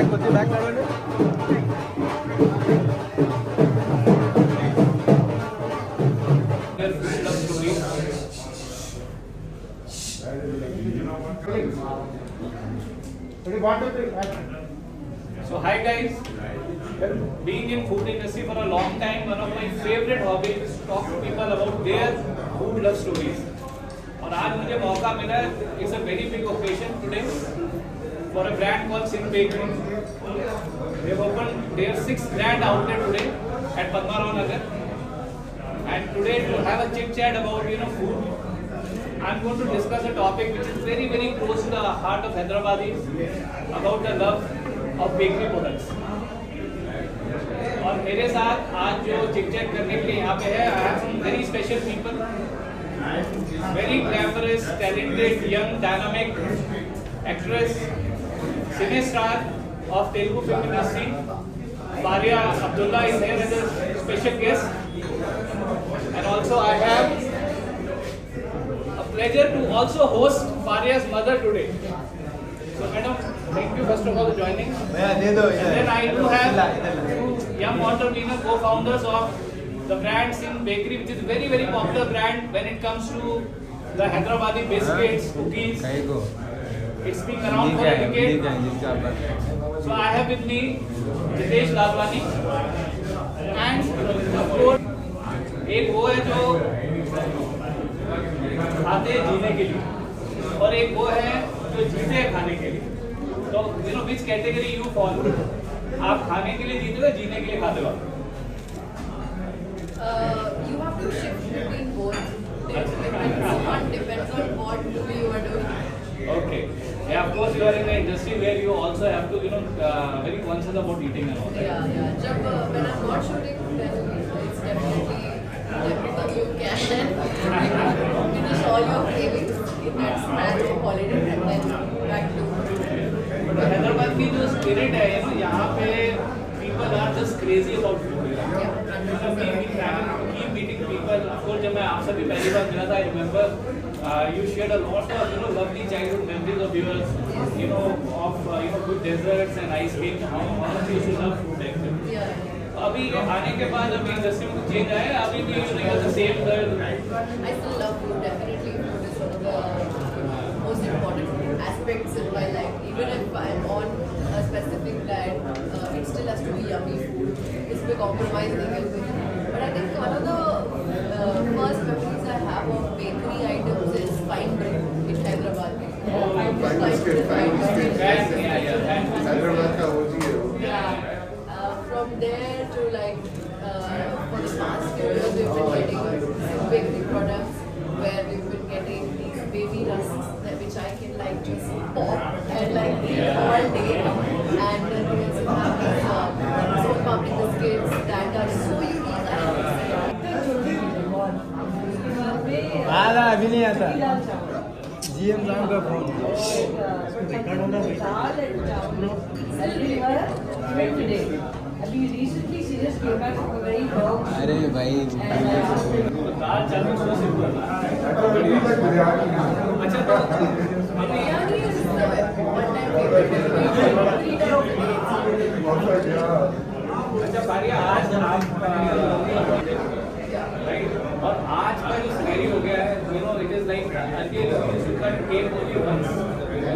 So hi guys, being in food industry for a long time, one of my favorite hobbies is to talk to people about their food love stories. और आज मुझे मौका मिला, it's a very big occasion today for a brand called Singh Bakery. They've opened their 6th grand outlet today at Padmarao Nagar. And today to have a chit chat about food, I'm going to discuss a topic which is very very close to the heart of Hyderabadis, about the love of bakery products. और मेरे साथ आज जो chit chat करने के लिए यहाँ पे है, I have some very special people, very glamorous, talented, young, dynamic actress, cine star of Telugu film industry, Faria Abdullah is here as a special guest, and also I have a pleasure to also host Faria's mother today. So madam, thank you first of all for joining. And then I do have two young entrepreneur co-founders of the brand Singh Bakery, which is a very very popular brand when it comes to the Hyderabadi biscuits, cookies. It's been around for a decade. So I have with me Jitesh Lalwani, and of course एक वो है जो खाते हैं जीने के लिए, और एक वो है जो जीते हैं खाने के लिए. तो which category you fall? आप खाने के लिए जीते हो या जीने के लिए खाते हो? You have to shift between both. Depends on what you are doing. Okay. Yeah, of course you are in an industry where you also have to very conscious about eating and all that. Yeah. When I'm not shooting, then it's definitely you can then finish all your cravings in that snatch of holiday and then back to. Hyderabad की जो spirit है यहाँ पे people are just crazy about food. Keep meeting people. Of course जब मैं आपसे भी पहली बार मिला था, I remember you shared a lot of lovely childhood memories of yours, of good desserts and ice cream. How much you used to love food actually. अभी आने के बाद अभी इंडस्ट्री में कुछ चेंज आया है, अभी भी the same girl. I still love food. Definitely, food is one of the most important aspects in my life. Even if I'm on a specific diet, it still has to be yummy food. इसमें compromise नहीं करते. But I think one of the first memories I have of bakery items is fine bread in Hyderabad. Fine biscuit. Hyderabad का OG है वो. Yeah. From there to for the past few years we've been getting bakery products where we've been getting these baby rusks which I can just pop and eat all day, and then we also have these soap pumpkin biscuits that are so unique. अभी नहीं आता GM साहब का phone record होना अरे भाई दाल चावल थोड़ा सिंपल. अच्छा तो Biryani is one time favorite. Leader of the day. अच्छा फारिया, आज आप राइट, और आज का जो सिनेरियो हो गया है, it is like earlier you used to cut cake only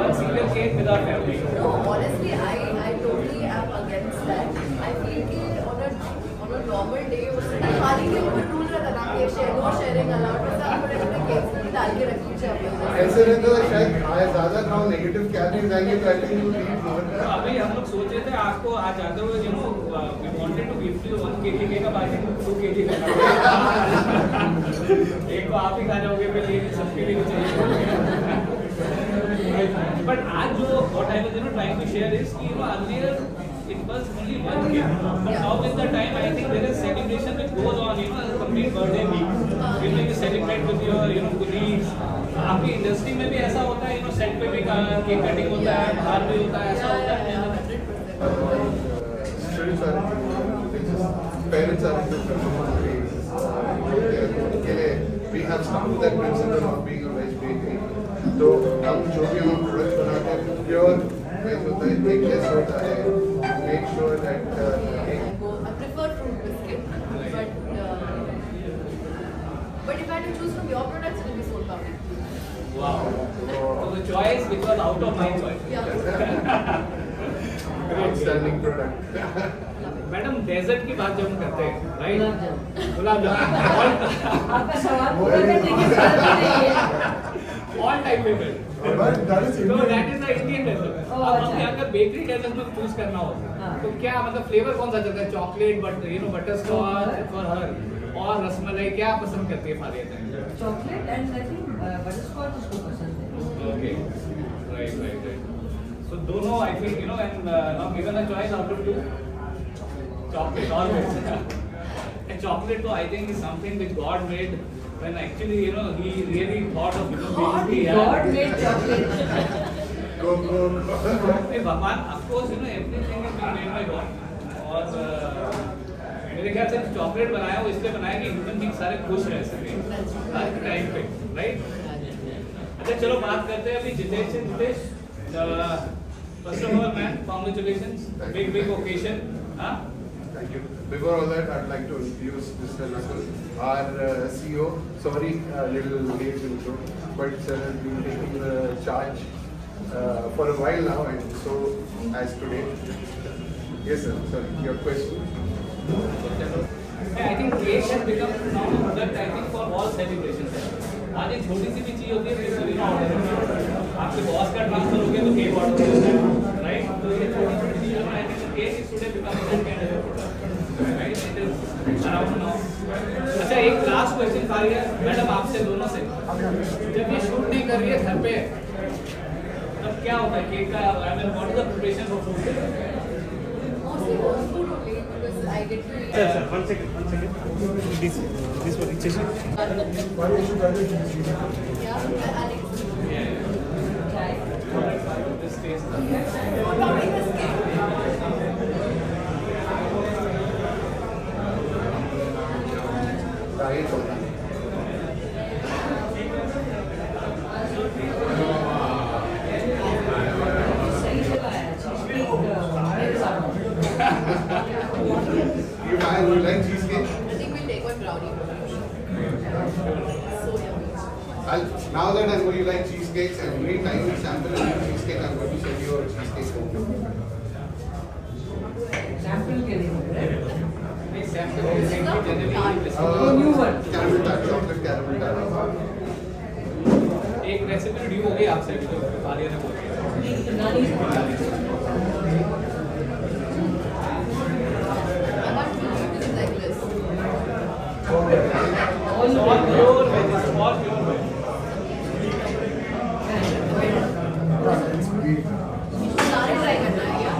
one single cake with our family. No, honestly, I totally am against that. I feel that on a normal day, खाली के ऊपर rule रहता था कि no sharing allowed, तो सब बड़े बड़े केक्स डाल के रख लीजिए आप. ऐसे रहता था शायद ज़्यादा खाओ नेगेटिव कैलोरीज आएंगे तो आई थिंक यू ईट मोर. अभी हम लोग सोच रहे थे आपको आज आते हुए we wanted to give you 1 kg cake, अब I think 2 kg एक को आप ही खा जाओगे, फिर ये सबके लिए चाहिए. But आज जो what I was trying to share is कि earlier it was only 1 kg, but now with the time I think there is celebration which goes on, a complete birthday week. You celebrate with your colleagues. आपकी industry में भी ऐसा होता है, set पे भी cake cutting होता है, बाहर भी होता है, ऐसा होता है. Parents are in different ways. We have stuck to that principle of being a veg bakery. तो हम जो भी हम प्रोडक्ट बनाते हैं प्योर Nice होता है, thickness होता है. Make sure that I prefer fruit biscuit, but if I had to choose from your products, it will be soap powder. Wow. So the choice which was out of my choice. Yeah. outstanding product. Madam dessert की बात जब हम करते हैं, right? Gulab jamun. आपका सवाल पूरा करने की जरूरत नहीं है। All time favorite. But that is So Indian. that is the Indian dessert. Oh, अब हम अच्छा. यहाँ का बेकरी डेजर्ट में चूज करना हो, हाँ. तो क्या मतलब फ्लेवर कौन सा चलता है? Chocolate, butter scotch for her, और रसमलाई क्या पसंद करती है Fariya? Chocolate and I think butterscotch उसको पसंद है। Okay. Right. So दोनों I think and now given a choice out of two, chocolate always. And chocolate though I think is something which God made when actually he really thought of basically God made chocolate. Go. Hey, भगवान of course everything is being made by God, और मेरे ख्याल से chocolate बनाया वो इसलिए बनाया कि ह्यूमन बींग सारे खुश रह सके हर टाइम पे, राइट? अच्छा चलो बात करते हैं अभी जितेश से। Jitesh, first of all man congratulations, big occasion. हाँ, Thank you. Before all that, I'd like to introduce Mr. Nakul, our CEO. Sorry, little late intro, but sir has been taking the charge for a while now, and so as today. Yes, sir. Sorry, your question. I think cake has become now a product I think for all celebrations. आज एक छोटी सी भी चीज होती है फिर भी order, आपके बॉस का ट्रांसफर हो गया तो केक ऑर्डर होता है, राइट? तो ये छोटी चीज है, I think cake is today become that kind of product, right? It is around now. अच्छा एक लास्ट क्वेश्चन फारिया मैडम आपसे दोनों से, जब ये शूट नहीं कर रही है घर पे, तब क्या होता है केक का? I mean what is the preparation for food? Mostly home food only because I get to eat. Sir, one second. This one, it's Why you should rather use Yeah, Alex. This taste. Oh, not biscuit. diet होता है. सही से लाया मेरे साथ। You like cheesecake? I think we'll take one brownie. So yummy. Now that I know you like cheesecakes, every time you sample a new cheesecake, I'm going to send you a cheesecake. Sample के लिए नहीं sample generally new one. Caramel tart, chocolate caramel tart. एक recipe due हो गई आपसे भी, जो फारिया ने बोली. नानी I want to eat it like this. All pure veg, all pure veg. सारे try करना है क्या?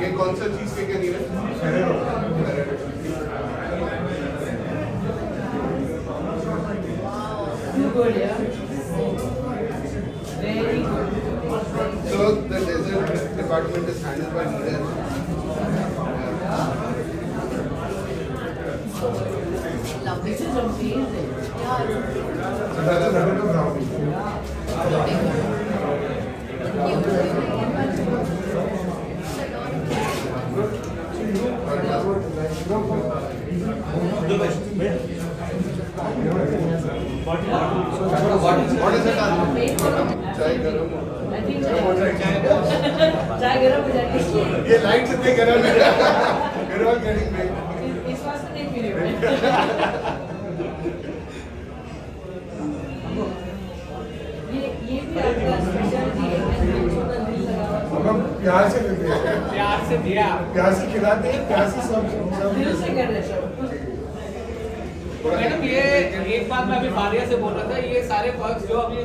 ये कौन सा cheesecake है Neeraj? good, yeah. Very good. So the dessert department is handled by Neeraj. Love This it. is amazing. Yeah, So that's another brownie. I'll take What is it? Chai garam. I think चाय गरम हो जाएगी इसलिए ये light से नहीं गरम है. We're all getting baked. इस वास्ते नहीं पी रही हूँ मैं। ये भी आपका स्पेशलिटी है मैं बच्चों का दिल लगा हुआ अब हम प्यार से देते हैं, प्यार से दिया. प्यार से खिलाते हैं, प्यार से सब दिल से कर रहे सब मैडम ये एक बात मैं अभी फारिया से बोल रहा था, ये सारे पर्क्स जो अभी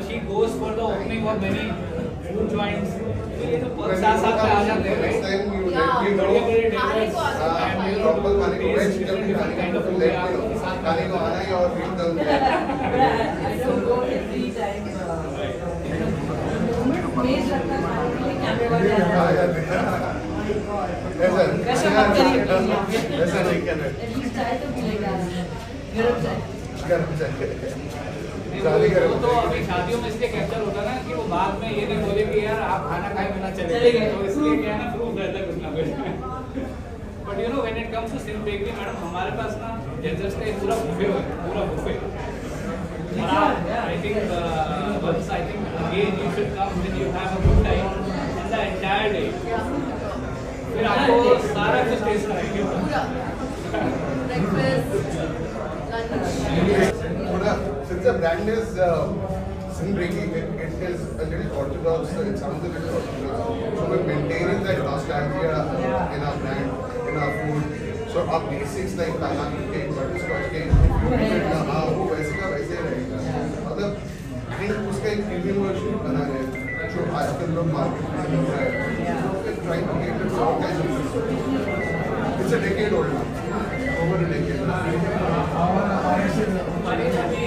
she goes for the opening of many food joints, तो ये जो पर्क्स साथ साथ में आ जाते हैं, Next right? time you Yeah. let me know. खाने को आगे प्रॉपर खाने को वेज जब भी खाने को तो let me know. खाने को आना है और read the I don't go every time. मेज लगता है खाने के लिए कैमरे वाले आ आते जाते हैं. ऐसा वैसा मत करिए please यहाँ पे। ऐसा नहीं करना. At least चाय तो मिलेगा गरम चाय गरम चाय नहीं, शादी वो गरम तो चाय। अभी शादियों में इसलिए कैप्चर होता ना कि वो बाद में ये नहीं बोले कि यार आप खाना खाए बिना चले चले गए। तो इसलिए क्या है ना प्रूफ रहता है कुछ ना कुछ but you know when it comes to Sindh bakery madam हमारे पास ना डेजर्ट्स का एक पूरा बुफे है पूरा बुफे और I think once I think again you should come when you have a good time in the entire day फिर आपको सारा कुछ टेस्ट कराएंगे पूरा breakfast, lunch. Thoda, since the brand is Sindh Reiki, it is a little orthodox. It sounds a little orthodox. So we're maintaining that nostalgia in our brand, in our food. So our basics like banana cake, butterscotch cake, हाँ वो वैसे का वैसे ही रहेगा. मतलब and उसका एक premium version बना रहे हैं जो आजकल लोग मार्केट में मिल रहा है. We're trying to cater to all kinds of people. It's a decade old now. Over a decade. हमारे अभी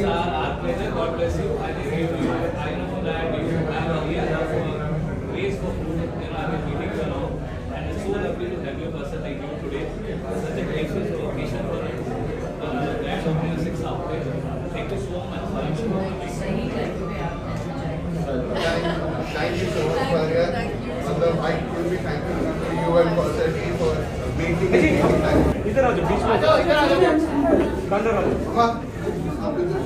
our pleasure, God bless you. I think I know that you have a real grace for food. You know, I've been meeting you along, and it's so lovely to have you a person like you today. Such a gracious occasion for the grand opening of 6th outlet. Thank you so much. सही time पे आपने चाय Thank you so much, Maria. Thank you. मतलब I will be thankful to you and personally for making it time. इधर आ जाओ बीच में इधर आ जाओ अंदर आ जाओ हाँ, आप इधर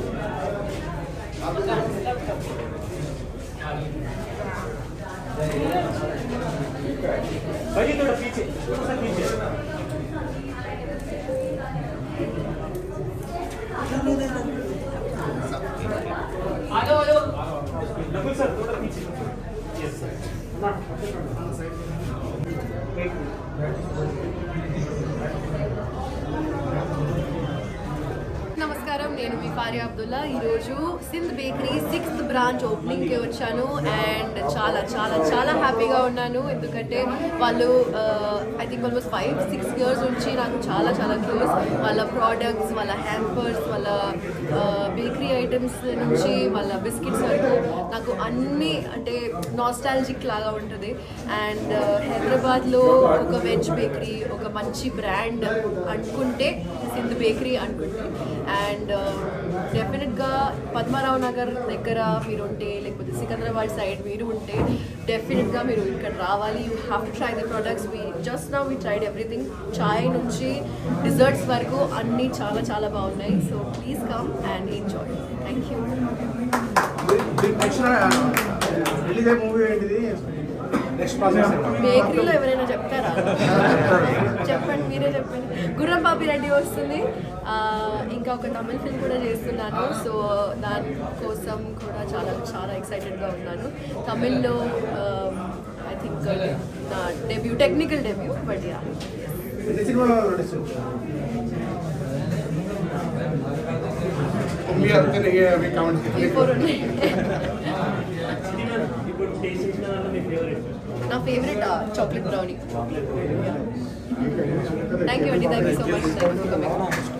भाई थोड़ा पीछे थोड़ा सा पीछे आ जाओ नकुल सर थोड़ा पीछे यस నమస్కారం నేను మీ ఫారియా అబ్దుల్లా ఈరోజు సింధ్ బేకరీ 6th బ్రాంచ్ ఓపెనింగ్కి వచ్చాను అండ్ చాలా చాలా చాలా హ్యాపీగా ఉన్నాను ఎందుకంటే వాళ్ళు ఐ థింక్ ఆల్మోస్ట్ 5-6 ఇయర్స్ నుంచి నాకు చాలా చాలా క్లోజ్ వాళ్ళ ప్రోడక్ట్స్ వాళ్ళ హ్యాంపర్స్ వాళ్ళ బేకరీ ఐటమ్స్ నుంచి వాళ్ళ బిస్కెట్స్ వరకు నాకు అన్నీ అంటే నాస్టాలజిక్ లాగా ఉంటుంది అండ్ హైదరాబాద్లో ఒక వెజ్ బేకరీ ఒక మంచి బ్రాండ్ అనుకుంటే సింధ్ బేకరీ అనుకుంటే అండ్ డెఫినెట్గా పద్మారావు నగర్ దగ్గర మీరు ఉంటే లేకపోతే సికింద్రాబాద్ సైడ్ మీరు ఉంటే డెఫినెట్గా మీరు ఇక్కడ రావాలి you have to try the products we just now we tried everything చాయ్ నుంచి డిజర్ట్స్ వరకు అన్నీ చాలా చాలా బాగున్నాయి so please come and enjoy thank you next release అయ్యే మూవీ ఏంటిది నెక్స్ట్ ప్రాసెస్ బేకరీలో ఎవరైనా చెప్తారా చెప్పండి మీరే చెప్పండి గుర్రం పాపి రెడ్డి వస్తుంది ఇంకా ఒక తమిళ ఫిల్మ్ కూడా చేస్తున్నాను సో దానికోసం కూడా చాలా చాలా ఎక్సైటెడ్గా ఉన్నాను తమిళ్లో ఐ థింక్ నా debut technical debut but yeah ఎన్ని సినిమాలు నడుస్తుంది मम्मी अब तो नहीं है अभी काउंट ఈ ఫోర్ ఉన్నాయి ఇప్పుడు టేస్ట్ చేసిన దాంట్లో మీ ఫేవరెట్ నా favourite chocolate brownie thank you అండి thank you so much thank you